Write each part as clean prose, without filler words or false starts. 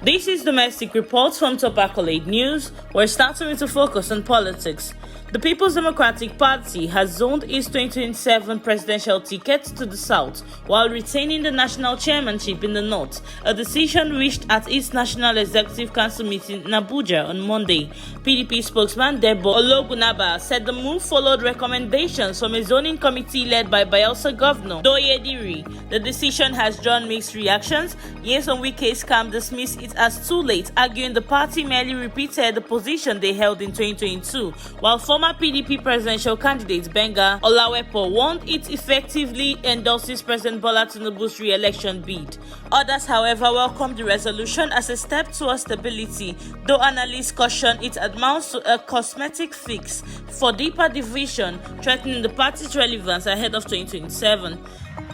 This is domestic reports from Top Accolade News. We're starting with a focus on politics. The People's Democratic Party has zoned its 2027 presidential ticket to the south while retaining the national chairmanship in the north, a decision reached at its National Executive Council meeting in Abuja on Monday. PDP spokesman Debo Ologunaba said the move followed recommendations from a zoning committee led by Bayelsa Governor Doyediri. The decision has drawn mixed reactions. Nyesom Wike's camp dismissed it as too late, arguing the party merely repeated the position they held in 2022, while former PDP presidential candidate Benga Olawepo warned it effectively endorses President Bola Tinubu's re-election bid. Others, however, welcomed the resolution as a step towards stability, though analysts caution it amounts to a cosmetic fix for deeper division, threatening the party's relevance ahead of 2027.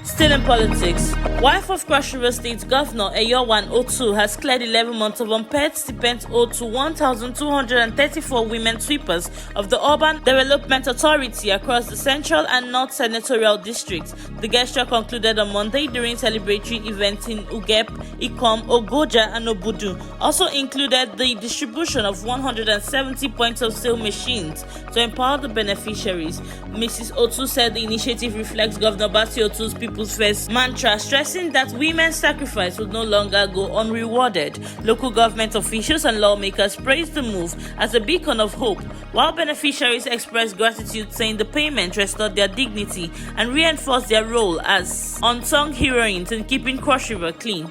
Still in politics, wife of Cross River State Governor Eyowan Otu has cleared 11 months of unpaid stipends owed to 1,234 women sweepers of the Urban Development Authority across the Central and North Senatorial Districts. The gesture concluded on Monday during celebratory events in Ugep, Ikom, Ogoja, and Obudu. Also included the distribution of 170 points of sale machines to empower the beneficiaries. Mrs. Otu said the initiative reflects Governor Basi Otu's People's First mantra, stressing that women's sacrifice would no longer go unrewarded. Local government officials and lawmakers praised the move as a beacon of hope, while beneficiaries expressed gratitude, saying the payment restored their dignity and reinforced their role as unsung heroines in keeping Cross River clean.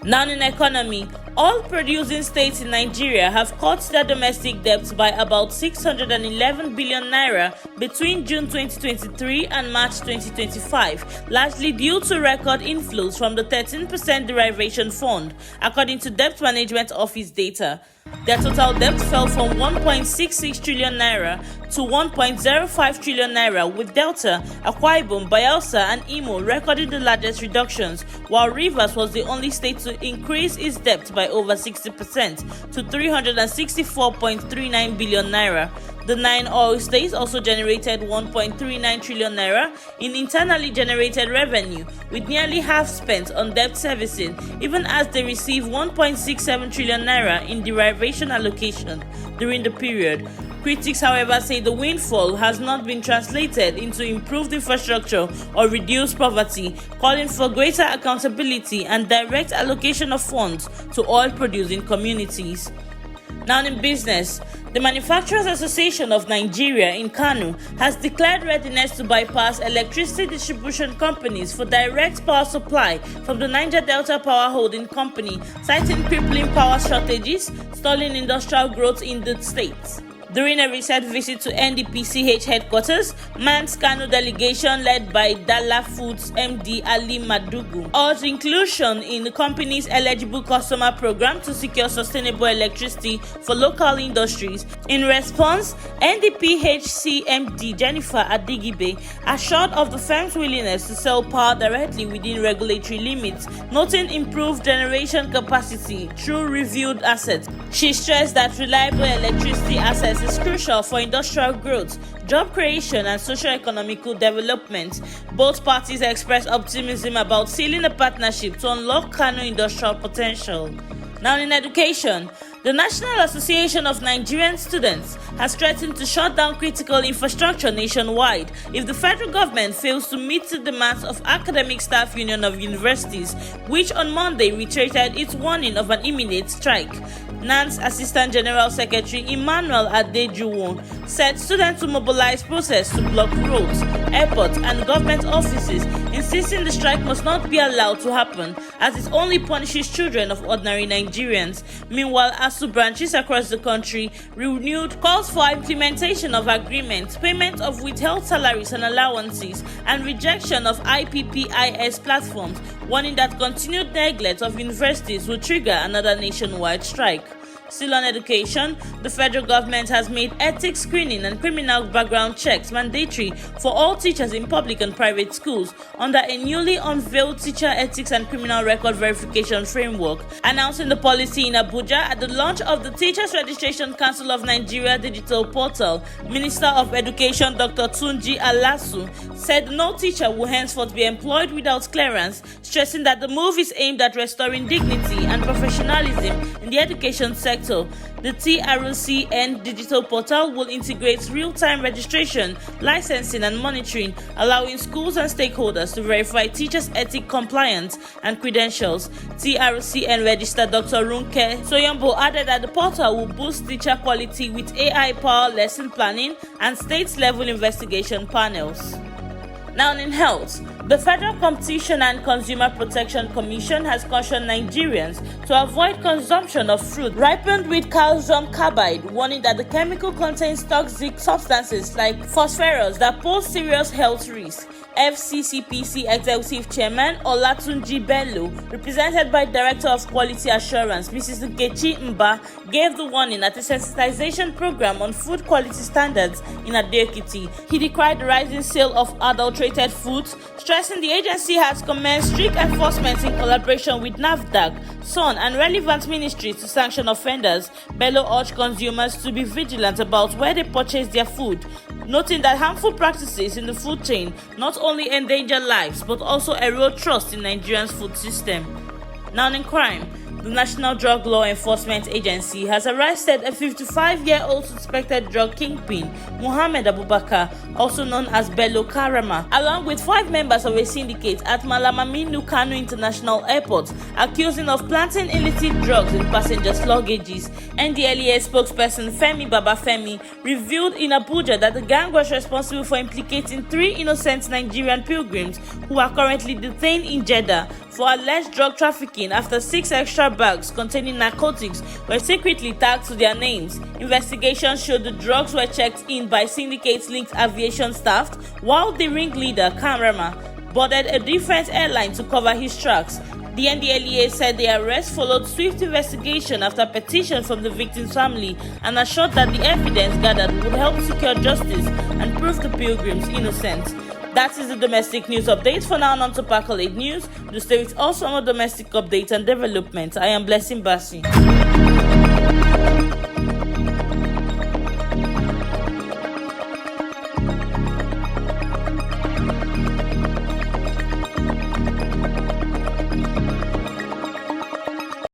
Now in economy, all producing states in Nigeria have cut their domestic debts by about 611 billion naira between June 2023 and March 2025, largely due to record inflows from the 13% derivation fund, according to Debt Management Office data. Their total debt fell from 1.66 trillion naira to 1.05 trillion naira, with Delta, Akwa Ibom, Bayelsa, and Imo recording the largest reductions, while Rivers was the only state to increase its debt by over 60% to 364.39 billion naira. The 9 oil states also generated 1.39 trillion naira in internally generated revenue, with nearly half spent on debt servicing, even as they received 1.67 trillion naira in derivation allocation during the period. Critics, however, say the windfall has not been translated into improved infrastructure or reduced poverty, calling for greater accountability and direct allocation of funds to oil-producing communities. Now in business, the Manufacturers Association of Nigeria in Kano has declared readiness to bypass electricity distribution companies for direct power supply from the Niger Delta Power Holding Company, citing crippling power shortages, stalling industrial growth in the state. During a recent visit to NDPCH headquarters, Man's Kano delegation led by Dala Foods MD Ali Madugu urged inclusion in the company's eligible customer program to secure sustainable electricity for local industries. In response, NDPHC MD Jennifer Adigibe assured of the firm's willingness to sell power directly within regulatory limits, noting improved generation capacity through reviewed assets. She stressed that reliable electricity access is crucial for industrial growth, job creation, and socio-economical development. Both parties expressed optimism about sealing a partnership to unlock Kano industrial potential. Now in education, the National Association of Nigerian Students has threatened to shut down critical infrastructure nationwide if the federal government fails to meet the demands of Academic Staff Union of Universities, which on Monday reiterated its warning of an imminent strike. NAN's Assistant General Secretary Emmanuel Adejuwon said students will mobilize protests to block roads, airports, and government offices, insisting the strike must not be allowed to happen as it only punishes children of ordinary Nigerians. Meanwhile, ASUU branches across the country renewed calls for implementation of agreements, payment of withheld salaries and allowances, and rejection of IPPIS platforms, warning that continued neglect of universities will trigger another nationwide strike. Still on education, the federal government has made ethics screening and criminal background checks mandatory for all teachers in public and private schools under a newly unveiled teacher ethics and criminal record verification framework. Announcing the policy in Abuja at the launch of the Teachers Registration Council of Nigeria digital portal, Minister of Education Dr. Tunji Alasu said no teacher will henceforth be employed without clearance, stressing that the move is aimed at restoring dignity and professionalism in the education sector. The TRCN digital portal will integrate real-time registration, licensing and monitoring, allowing schools and stakeholders to verify teachers' ethics compliance and credentials. TRCN Register Dr. Runke Soyombo added that the portal will boost teacher quality with AI-powered lesson planning and state-level investigation panels. Now in health, the Federal Competition and Consumer Protection Commission has cautioned Nigerians to avoid consumption of fruit ripened with calcium carbide, warning that the chemical contains toxic substances like phosphorus that pose serious health risks. FCCPC Executive Chairman Olatunji Bello, represented by Director of Quality Assurance Mrs. Nkechi Mba, gave the warning at a sensitization program on food quality standards in Ado-Ekiti. He decried the rising sale of adulterated foods, stressing the agency has commenced strict enforcement in collaboration with NAFDAC, SON, and relevant ministries to sanction offenders. Bello urged consumers to be vigilant about where they purchase their food, noting that harmful practices in the food chain not only endanger lives but also erode trust in Nigeria's food system. Now in crime, the National Drug Law Enforcement Agency has arrested a 55-year-old suspected drug kingpin, Muhammad Abubakar, also known as Bello Karama, along with 5 members of a syndicate at Malamaminu Kano International Airport, accusing of planting illicit drugs in passengers' luggages. NDLEA spokesperson Femi Babafemi revealed in Abuja that the gang was responsible for implicating 3 innocent Nigerian pilgrims who are currently detained in Jeddah for alleged drug trafficking after 6 extra bags containing narcotics were secretly tagged to their names. Investigations showed the drugs were checked in by syndicate-linked aviation staff, while the ringleader, Karama, boarded a different airline to cover his tracks. The NDLEA said the arrest followed swift investigation after petition from the victim's family and assured that the evidence gathered would help secure justice and prove the pilgrims innocent. That is the domestic news update. For now, on to Accolade News. Do stay with us for more domestic updates and developments. I am Blessing Bassi.